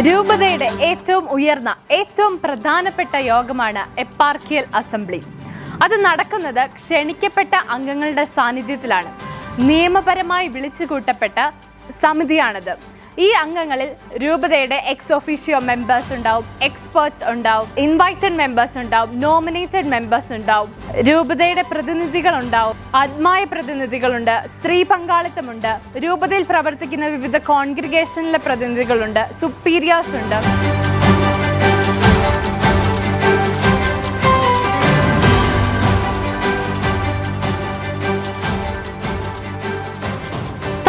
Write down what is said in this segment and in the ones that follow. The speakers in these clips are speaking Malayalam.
രൂപതയുടെ ഏറ്റവും ഉയർന്ന ഏറ്റവും പ്രധാനപ്പെട്ട യോഗമാണ് എപ്പാർക്കിയൽ അസംബ്ലി. അത് നടക്കുന്നത് ക്ഷണിക്കപ്പെട്ട അംഗങ്ങളുടെ സാന്നിധ്യത്തിലാണ്. നിയമപരമായി വിളിച്ചുകൂട്ടപ്പെട്ട സമിതിയാണത്. ഈ അംഗങ്ങളിൽ രൂപതയുടെ എക്സ് ഒഫീഷ്യോ മെമ്പേഴ്സ് ഉണ്ടാവും, എക്സ്പേർട്സ് ഉണ്ടാവും, ഇൻവൈറ്റഡ് മെമ്പേഴ്സ് ഉണ്ടാവും, നോമിനേറ്റഡ് മെമ്പേഴ്സ് ഉണ്ടാവും, രൂപതയുടെ പ്രതിനിധികൾ ഉണ്ടാവും, ആത്മായ പ്രതിനിധികളുണ്ട്, സ്ത്രീ പങ്കാളിത്തമുണ്ട്, രൂപതയിൽ പ്രവർത്തിക്കുന്ന വിവിധ കോൺഗ്രിഗേഷനിലെ പ്രതിനിധികളുണ്ട്, സുപ്പീരിയേഴ്സ് ഉണ്ട്.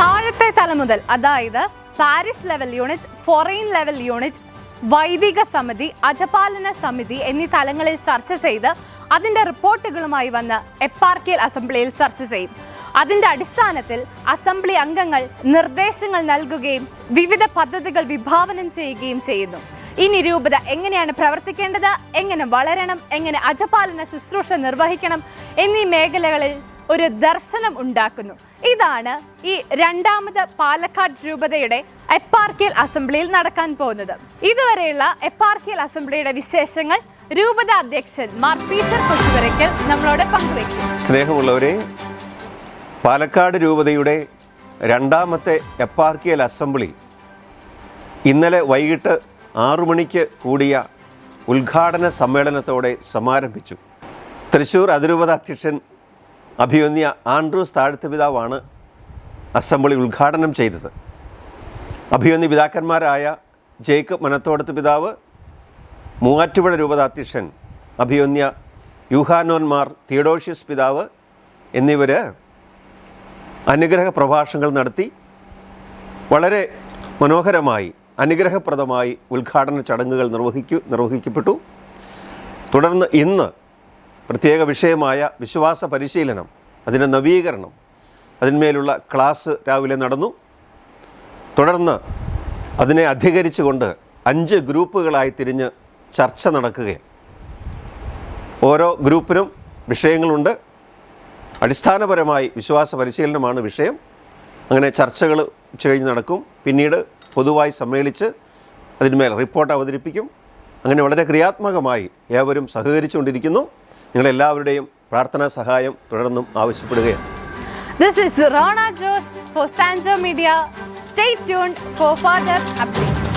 താഴത്തെ തല മുതൽ, അതായത് parish level unit, forane level unit, വൈദിക സമിതി, അജപാലന സമിതി എന്നീ തലങ്ങളിൽ ചർച്ച ചെയ്ത് അതിൻ്റെ റിപ്പോർട്ടുകളുമായി വന്ന് എപ്പാർക്കിയൽ അസംബ്ലിയിൽ ചർച്ച ചെയ്യും. അതിൻ്റെ അടിസ്ഥാനത്തിൽ അസംബ്ലി അംഗങ്ങൾ നിർദ്ദേശങ്ങൾ നൽകുകയും വിവിധ പദ്ധതികൾ വിഭാവനം ചെയ്യുകയും ചെയ്യുന്നു. ഇനി രൂപത എങ്ങനെയാണ് പ്രവർത്തിക്കേണ്ടത്, എങ്ങനെ വളരണം, എങ്ങനെ അജപാലന ശുശ്രൂഷ നിർവഹിക്കണം എന്നീ മേഖലകളിൽ ഒരു ദർശനം ഉണ്ടാക്കുന്നു. ഇതാണ് ഈ രണ്ടാമത് പാലക്കാട് രൂപതയുടെ എപ്പാർക്കിയൽ അസംബ്ലിയിൽ നടക്കാൻ പോകുന്നത്. ഇതുവരെയുള്ള എപ്പാർക്കിയൽ അസംബ്ലിയുടെ വിശേഷങ്ങൾ രൂപത അധ്യക്ഷൻ മാർ പീറ്റർ കൊച്ചുപുരയ്ക്കൽ നമ്മളോട് പങ്കുവയ്ക്കും. സ്നേഹമുള്ളവരെ, പാലക്കാട് രൂപതയുടെ രണ്ടാമത്തെ എപ്പാർക്കിയൽ അസംബ്ലി ഇന്നലെ വൈകിട്ട് 6 മണിക്ക് കൂടിയ ഉദ്ഘാടന സമ്മേളനത്തോടെ സമാരംഭിച്ചു. തൃശ്ശൂർ അതിരൂപത അധ്യക്ഷൻ അഭിവന്യ ആൻഡ്രൂസ് താഴത്ത് പിതാവാണ് അസംബ്ലി ഉദ്ഘാടനം ചെയ്തത്. അഭിവന്യ പിതാക്കന്മാരായ ജേക്കബ് മനത്തോടത്ത് പിതാവ്, മൂവാറ്റുപുഴ രൂപത അധ്യക്ഷൻ അഭിവന്യ യൂഹാനോന്മാർ തിയഡോഷ്യസ് പിതാവ് എന്നിവർ അനുഗ്രഹ പ്രഭാഷണങ്ങൾ നടത്തി വളരെ മനോഹരമായി അനുഗ്രഹപ്രദമായി ഉദ്ഘാടന ചടങ്ങുകൾ നിർവഹിക്കപ്പെട്ടു. തുടർന്ന് ഇന്ന് പ്രത്യേക വിഷയമായ വിശ്വാസ പരിശീലനം, അതിൻ്റെ നവീകരണം, അതിന്മേലുള്ള ക്ലാസ് രാവിലെ നടന്നു. തുടർന്ന് അതിനെ അധികരിച്ചുകൊണ്ട് 5 ഗ്രൂപ്പുകളായി തിരിഞ്ഞ് ചർച്ച നടക്കുകയാണ്. ഓരോ ഗ്രൂപ്പിനും വിഷയങ്ങളുണ്ട്. അടിസ്ഥാനപരമായി വിശ്വാസ പരിശീലനമാണ് വിഷയം. അങ്ങനെ ചർച്ചകൾ ഉച്ചകഴിഞ്ഞ് നടക്കും. പിന്നീട് പൊതുവായി സമ്മേളിച്ച് അതിന്മേൽ റിപ്പോർട്ട് അവതരിപ്പിക്കും. അങ്ങനെ വളരെ ക്രിയാത്മകമായി ഏവരും സഹകരിച്ചുകൊണ്ടിരിക്കുന്നു. നിങ്ങളെല്ലാവരുടെയും പ്രാർത്ഥനാ സഹായം തുടർന്നും ആവശ്യപ്പെടുകയാണ്. This is Rona Jose for Sanjo Media. Stay tuned for further updates.